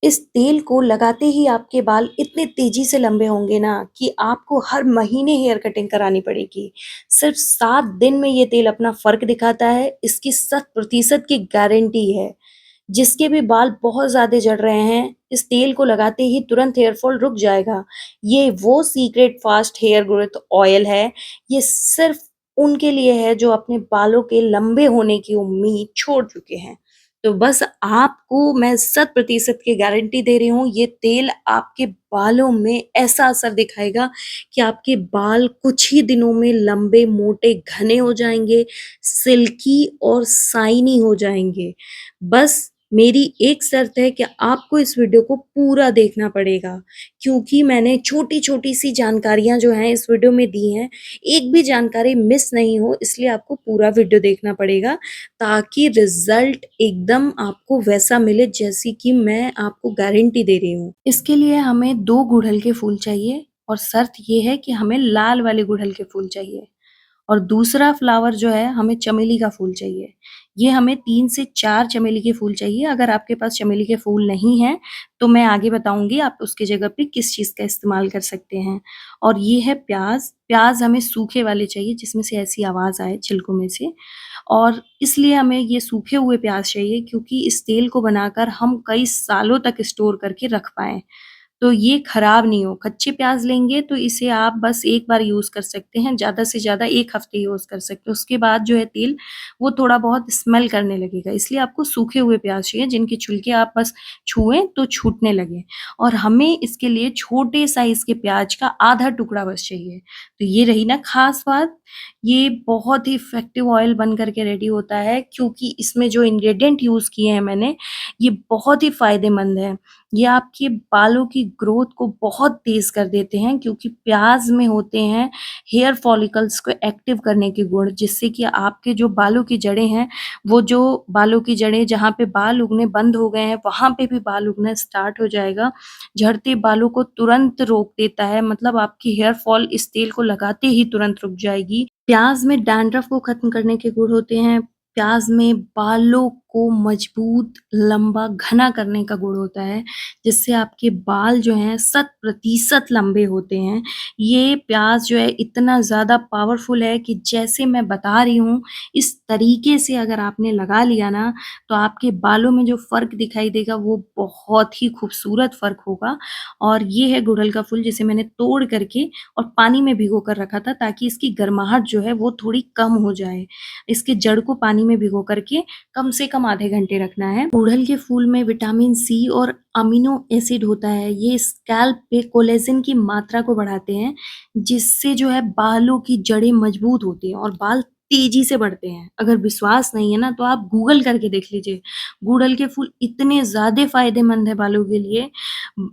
इस तेल को लगाते ही आपके बाल इतने तेज़ी से लंबे होंगे ना कि आपको हर महीने हेयर कटिंग करानी पड़ेगी। सिर्फ़ 7 दिन में ये तेल अपना फ़र्क दिखाता है, इसकी शत प्रतिशत की गारंटी है। जिसके भी बाल बहुत ज़्यादा झड़ रहे हैं, इस तेल को लगाते ही तुरंत हेयर फॉल रुक जाएगा। ये वो secret fast hair growth oil है, ये सिर्फ़ उनके लिए है जो अपने बालों के लंबे होने की उम्मीद छोड़ चुके हैं। तो बस आपको मैं शत प्रतिशत की गारंटी दे रही हूँ, ये तेल आपके बालों में ऐसा असर दिखाएगा कि आपके बाल कुछ ही दिनों में लंबे, मोटे, घने हो जाएँगे, सिल्की और शाइनी हो जाएँगे। बस मेरी एक शर्त है कि आपको इस वीडियो को पूरा देखना पड़ेगा, क्योंकि मैंने छोटी-छोटी सी जानकारियाँ जो हैं इस वीडियो में दी हैं। एक भी जानकारी मिस नहीं हो इसलिए आपको पूरा वीडियो देखना पड़ेगा, ताकि रिज़ल्ट एकदम आपको वैसा मिले जैसी कि मैं आपको गारंटी दे रही हूँ। इसके लिए हमें 2 गुड़हल के फूल चाहिए और शर्त ये है कि हमें लाल वाले गुड़हल के फूल चाहिए। और दूसरा फ्लावर जो है हमें चमेली का फूल चाहिए। ये हमें 3 से 4 चमेली के फूल चाहिए। अगर आपके पास चमेली के फूल नहीं हैं, तो मैं आगे बताऊँगी आप उसकी जगह पे किस चीज़ का इस्तेमाल कर सकते हैं। और ये है प्याज़, प्याज़ हमें सूखे वाले चाहिए जिसमें से ऐसी आवाज़ आए छिलकों में से। और इसलिए हमें ये सूखे हुए प्याज़ चाहिए क्योंकि इस तेल को बनाकर हम कई सालों तक स्टोर करके रख पाएँ। तो ये खराब नहीं हो। कच्चे प्याज़ लेंगे तो इसे आप बस एक बार यूज़ कर सकते हैं, ज़्यादा से ज़्यादा 1 हफ़्ते यूज़ कर सकते हैं। उसके बाद जो है तेल, वो थोड़ा बहुत स्मेल करने लगेगा, इसलिए आपको सूखे हुए प्याज़ चाहिए जिनके छिलके आप बस छुएँ तो छूटने लगें। और हमें इसके लिए छोटे साइज़ के प्याज़ का आधा टुकड़ा बस चाहिए। तो ये रही ना ख़ास बात, ये बहुत ही इफ़ेक्टिव ऑयल बन कर के रेडी होता है क्योंकि इसमें जो इंग्रीडिएंट यूज़ किए हैं मैंने, ये बहुत ही फ़ायदेमंद हैं। ये आपके बालों की ग्रोथ को बहुत तेज़ कर देते हैं क्योंकि प्याज़ में होते हैं हेयर फॉलिकल्स को एक्टिव करने के गुण, जिससे कि आपके जो बालों की जड़ें हैं, वो जो बालों की जड़ें जहाँ पे बाल उगने बंद हो गए हैं, वहाँ पे भी बाल उगना स्टार्ट हो जाएगा। झड़ते बालों को तुरंत रोक देता है, मतलब आपकी हेयर फॉल इस तेल को लगाते ही तुरंत रुक जाएगी। प्याज़ में डैंड्रफ को खत्म करने के गुण होते हैं। प्याज़ में बालों को मजबूत, लंबा, घना करने का गुण होता है, जिससे आपके बाल जो हैं शत प्रतिशत लंबे होते हैं। ये प्याज़ जो है इतना ज़्यादा पावरफुल है कि जैसे मैं बता रही हूँ, इस तरीके से अगर आपने लगा लिया ना, तो आपके बालों में जो फ़र्क दिखाई देगा वो बहुत ही खूबसूरत फ़र्क होगा। और ये है गुड़हल का फूल जिसे मैंने तोड़ करके और पानी में भिगो कर रखा था ताकि इसकी गर्माहट जो है वो थोड़ी कम हो जाए। इसके जड़ को पानी में भिगो करके कम से कम आधे घंटे रखना है। गुड़हल के फूल में विटामिन सी और अमीनो एसिड होता है। ये स्कैल्प पे कोलेजन की मात्रा को बढ़ाते हैं, जिससे जो है बालों की जड़ें मजबूत होती हैं और बाल तेज़ी से बढ़ते हैं। अगर विश्वास नहीं है ना तो आप गूगल करके देख लीजिए। गुड़हल के फूल इतने ज़्यादा फ़ायदेमंद है बालों के लिए,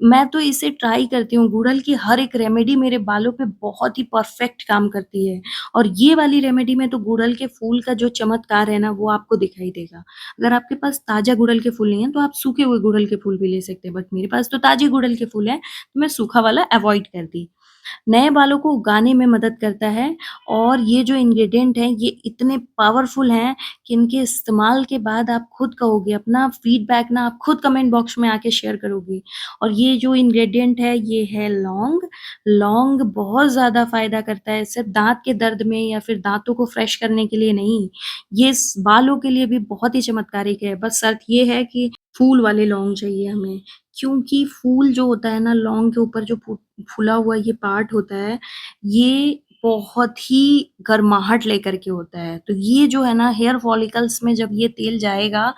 मैं तो इसे ट्राई करती हूँ। गुड़हल की हर एक रेमेडी मेरे बालों पे बहुत ही परफेक्ट काम करती है। और ये वाली रेमेडी में तो गुड़हल के फूल का जो चमत्कार है ना, वो आपको दिखाई देगा। अगर आपके पास ताज़ा गुड़हल के फूल नहीं है, तो आप सूखे हुए गुड़हल के फूल भी ले सकते हैं, बट मेरे पास तो ताज़े गुड़हल के फूल हैं, तो मैं सूखा वाला अवॉइड कर दी। नए बालों को उगाने में मदद करता है और ये जो इंग्रीडिएंट हैं, ये इतने पावरफुल हैं कि इनके इस्तेमाल के बाद आप खुद कहोगे, अपना फीडबैक ना आप खुद कमेंट बॉक्स में आके शेयर करोगे। और ये जो इंग्रीडिएंट है, ये है लौंग। लौंग बहुत ज़्यादा फ़ायदा करता है, सिर्फ़ दाँत के दर्द में या फिर दाँतों को फ्रेश करने के लिए नहीं, ये स बालों के लिए भी बहुत ही चमत्कारिक है। बस शर्त ये है कि फूल वाले लौंग चाहिए हमें, क्योंकि फूल जो होता है ना, लौंग के ऊपर जो फूला हुआ ये पार्ट होता है, ये बहुत ही गर्माहट लेकर के होता है। तो ये जो है ना हेयर फॉलिकल्स में जब ये तेल जाएगा,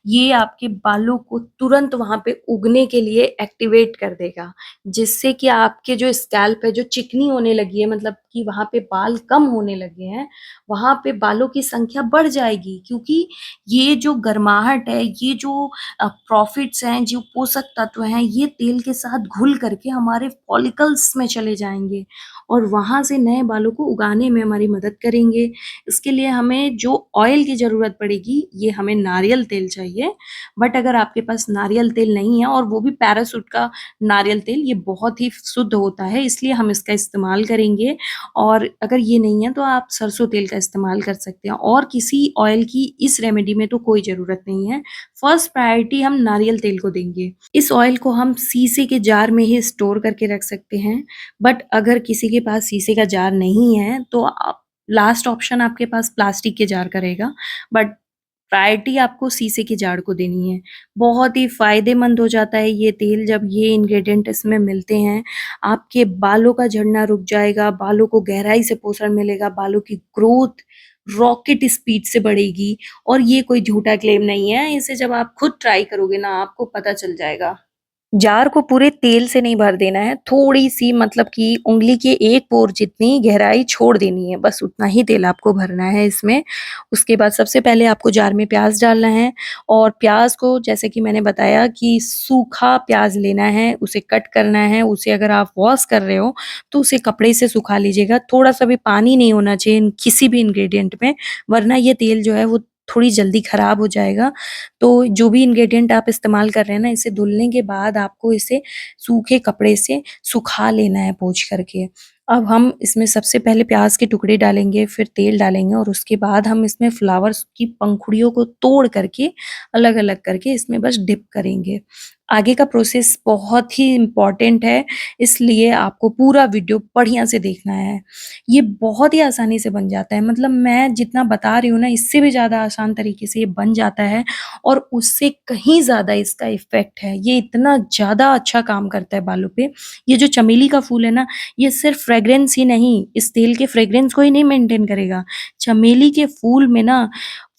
ये आपके बालों को तुरंत वहाँ पे उगने के लिए एक्टिवेट कर देगा। जिससे कि आपके जो स्कैल्प है, जो चिकनी होने लगी है, मतलब कि वहाँ पे बाल कम होने लगे हैं, वहाँ पे बालों की संख्या बढ़ जाएगी, क्योंकि ये जो गर्माहट है, ये जो प्रॉफिट्स हैं, जो पोषक तत्व हैं, ये तेल के साथ घुल करके हमारे फॉलिकल्स में चले जाएँगे और वहाँ से नए बालों को उगाने में हमारी मदद करेंगे। इसके लिए हमें जो ऑयल की ज़रूरत पड़ेगी, ये हमें नारियल तेल चाहिए। बट अगर आपके पास नारियल तेल नहीं है और वो भी पैराशूट का नारियल तेल, ये बहुत ही शुद्ध होता है, इसलिए हम इसका इस्तेमाल करेंगे। और अगर ये नहीं है तो आप सरसों तेल का इस्तेमाल कर सकते हैं और किसी ऑयल की इस रेमेडी में तो कोई ज़रूरत नहीं है। फर्स्ट प्रायोरिटी हम नारियल तेल को देंगे। इस ऑयल को हम शीशे के जार में ही स्टोर करके रख सकते हैं, बट अगर किसी के पास शीशे का जार नहीं है तो आप लास्ट ऑप्शन आपके पास प्लास्टिक के जार का रहेगा, बट प्रायोरिटी आपको शीशे के जार को देनी है। बहुत ही फ़ायदेमंद हो जाता है ये तेल जब ये इंग्रीडिएंट इसमें मिलते हैं। आपके बालों का झड़ना रुक जाएगा, बालों को गहराई से पोषण मिलेगा, बालों की ग्रोथ रॉकेट स्पीड से बढ़ेगी और ये कोई झूठा क्लेम नहीं है। इसे जब आप खुद ट्राई करोगे ना आपको पता चल जाएगा। जार को पूरे तेल से नहीं भर देना है, थोड़ी-सी मतलब कि उँगली के एक पोर जितनी गहराई छोड़ देनी है, बस उतना ही तेल आपको भरना है इसमें। उसके बाद सबसे पहले आपको जार में प्याज़ डालना है और प्याज़ को जैसे कि मैंने बताया कि सूखा प्याज़ लेना है, उसे कट करना है, उसे अगर आप वॉश कर रहे हो, तो उसे कपड़े से सुखा लीजिएगा। थोड़ा-सा भी पानी नहीं होना चाहिए इन किसी भी इंग्रीडिएंट में, वरना ये तेल जो है वो थोड़ी जल्दी खराब हो जाएगा। तो जो भी इंग्रीडिएंट आप इस्तेमाल कर रहे हैं ना, इसे धुलने के बाद आपको इसे सूखे कपड़े से सुखा लेना है पोंछ करके। अब हम इसमें सबसे पहले प्याज़ के टुकड़े डालेंगे, फिर तेल डालेंगे और उसके बाद हम इसमें फ्लावर्स की पंखुड़ियों को तोड़ करके अलग-अलग करके इसमें बस डिप करेंगे। आगे का प्रोसेस बहुत ही इम्पोर्टेंट है, इसलिए आपको पूरा वीडियो बढ़िया से देखना है। ये बहुत ही आसानी से बन जाता है, मतलब मैं जितना बता रही हूँ ना, इससे भी ज़्यादा आसान तरीके से ये बन जाता है और उससे कहीं ज़्यादा इसका इफ़ेक्ट है। ये इतना ज़्यादा अच्छा काम करता है बालों पे। ये जो चमेली का फूल है ना, ये सिर्फ़ फ्रेग्रेंस ही नहीं, इस तेल के फ्रेग्रेंस को ही नहीं मेंटेन करेगा। चमेली के फूल में ना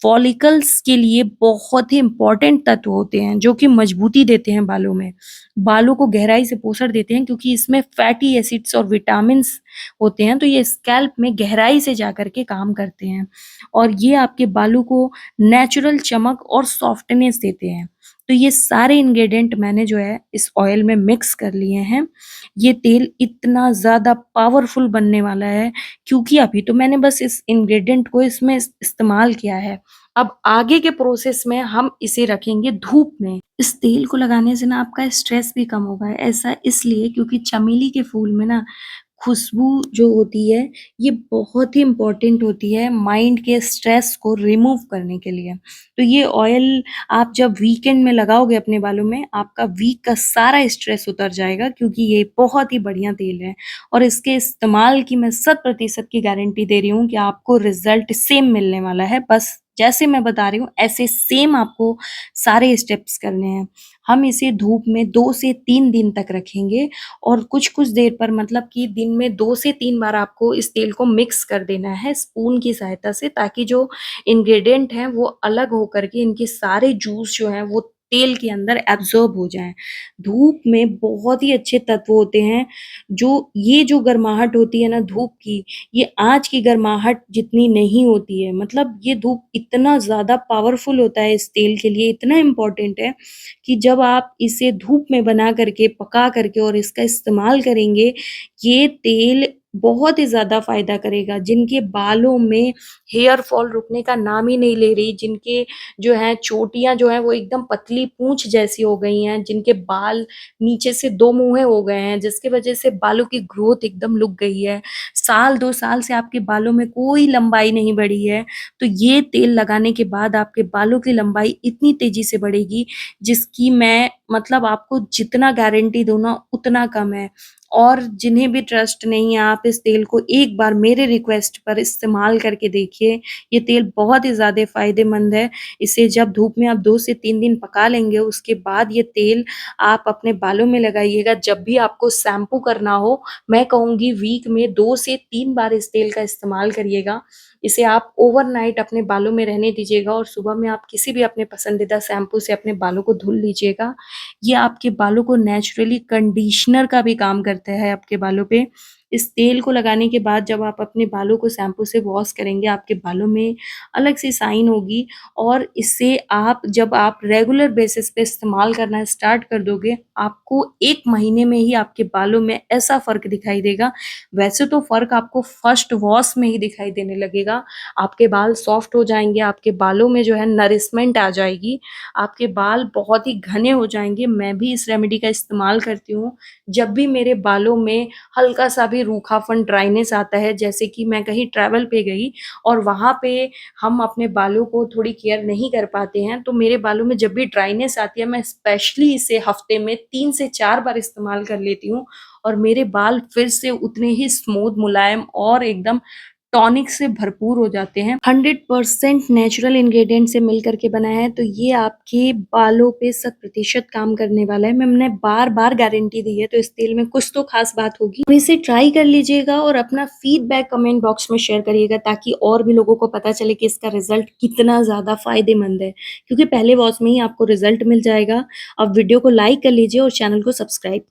फॉलिकल्स के लिए बहुत ही इम्पोर्टेंट तत्व होते हैं, जो कि मजबूती देते हैं बालों में। बालों को गहराई से पोषण देते हैं क्योंकि इसमें फैटी एसिड्स और विटामिन्स होते हैं, तो ये स्कैल्प में गहराई से जाकर के काम करते हैं और ये आपके बालों को नेचुरल चमक और सॉफ्टनेस देते हैं। तो ये सारे इंग्रीडिएंट मैंने जो है इस ऑयल में मिक्स कर लिए हैं। ये तेल इतना ज़्यादा पावरफुल बनने वाला है क्योंकि अभी तो मैंने बस इस इंग्रीडिएंट को इसमें इस्तेमाल किया है। अब आगे के प्रोसेस में हम इसे रखेंगे धूप में। इस तेल को लगाने से ना आपका स्ट्रेस भी कम होगा। ऐसा इसलिए क्योंकि चमेली के फूल में ना खुशबू जो होती है, ये बहुत ही इम्पोर्टेंट होती है माइंड के स्ट्रेस को रिमूव करने के लिए। तो ये ऑयल आप जब वीकेंड में लगाओगे अपने बालों में, आपका वीक का सारा स्ट्रेस उतर जाएगा क्योंकि ये बहुत ही बढ़िया तेल है और इसके इस्तेमाल की मैं 100% की गारंटी दे रही हूँ कि आपको रिज़ल्ट सेम मिलने वाला है। बस जैसे मैं बता रही हूँ, ऐसे सेम आपको सारे स्टेप्स करने हैं। हम इसे धूप में 2 से 3 दिन तक रखेंगे और कुछ-कुछ देर पर मतलब कि दिन में 2 से 3 बार आपको इस तेल को मिक्स कर देना है स्पून की सहायता से ताकि जो इंग्रीडिएंट हैं वो अलग हो कर के इनके सारे जूस जो हैं वो तेल के अंदर एब्ज़ॉर्ब हो जाएँ। धूप में बहुत ही अच्छे तत्व होते हैं, जो ये जो गर्माहट होती है ना धूप की, ये आज की गर्माहट जितनी नहीं होती है। मतलब ये धूप इतना ज़्यादा पावरफुल होता है इस तेल के लिए, इतना इम्पोर्टेंट है कि जब आप इसे धूप में बना करके, पका करके और इसका इस्तेमाल करेंगे, ये तेल बहुत ही ज़्यादा फ़ायदा करेगा। जिनके बालों में हेयर फॉल रुकने का नाम ही नहीं ले रही, जिनके जो हैं चोटियाँ जो हैं वो एकदम पतली पूँछ जैसी हो गई हैं, जिनके बाल नीचे से 2 मुँहे हो गए हैं, जिसकी वज़ह से बालों की ग्रोथ एकदम रुक गई है। साल 2 साल से आपके बालों में कोई लंबाई नहीं बढ़ी है, तो ये तेल लगाने के बाद आपके बालों की लंबाई इतनी तेज़ी से बढ़ेगी जिसकी मैं मतलब आपको जितना गारंटी दूँ ना उतना कम है। और जिन्हें भी ट्रस्ट नहीं है आप इस तेल को एक बार मेरे रिक्वेस्ट पर इस्तेमाल करके देखिए। ये तेल बहुत ही ज़्यादा फ़ायदेमंद है। इसे जब धूप में आप 2 से 3 दिन पका लेंगे उसके बाद ये तेल आप अपने बालों में लगाइएगा। जब भी आपको शैम्पू करना हो, मैं कहूँगी वीक में 2 से 3 बार इस तेल का इस्तेमाल करिएगा। इसे आप ओवरनाइट अपने बालों में रहने दीजिएगा और सुबह में आप किसी भी अपने पसंदीदा शैम्पू से अपने बालों को धुल लीजिएगा। ये आपके बालों को नेचुरली कंडीशनर का भी काम करता है आपके बालों पे। इस तेल को लगाने के बाद जब आप अपने बालों को शैम्पू से वॉश करेंगे, आपके बालों में अलग सी शाइन होगी और इससे जब आप रेगुलर बेसिस पे इस्तेमाल करना स्टार्ट कर दोगे, आपको 1 महीने में ही आपके बालों में ऐसा फ़र्क दिखाई देगा। वैसे तो फ़र्क आपको फर्स्ट वॉश में ही दिखाई देने लगेगा। आपके बाल सॉफ्ट हो जाएँगे, आपके बालों में जो है नरिशमेंट आ जाएगी, आपके बाल बहुत ही घने हो जाएँगे। मैं भी इस रेमेडी का इस्तेमाल करती हूँ। जब भी मेरे बालों में हल्का-सा भी रूखापन, ड्राइनेस आता है, जैसे कि मैं कहीं ट्रैवल पे गई और वहाँ पे हम अपने बालों को थोड़ी केयर नहीं कर पाते हैं, तो मेरे बालों में जब भी ड्राइनेस आती है, मैं स्पेशली इसे हफ्ते में 3 से 4 बार इस्तेमाल कर लेती हूँ और मेरे बाल फिर से उतने ही स्मूथ, मुलायम और एकदम टॉनिक से भरपूर हो जाते हैं। 100% नेचुरल इंग्रीडिएंट से मिल कर के बना है, तो ये आपके बालों पे 100% काम करने वाला है। मैंने बार-बार गारंटी दी है, तो इस तेल में कुछ तो ख़ास बात होगी। तो इसे ट्राई कर लीजिएगा और अपना फीडबैक कमेंट बॉक्स में शेयर करिएगा ताकि और भी लोगों को पता चले कि इसका रिज़ल्ट कितना ज़्यादा फ़ायदेमंद है। क्योंकि पहले वॉश में ही आपको रिज़ल्ट मिल जाएगा। अब वीडियो को लाइक कर लीजिए और चैनल को सब्सक्राइब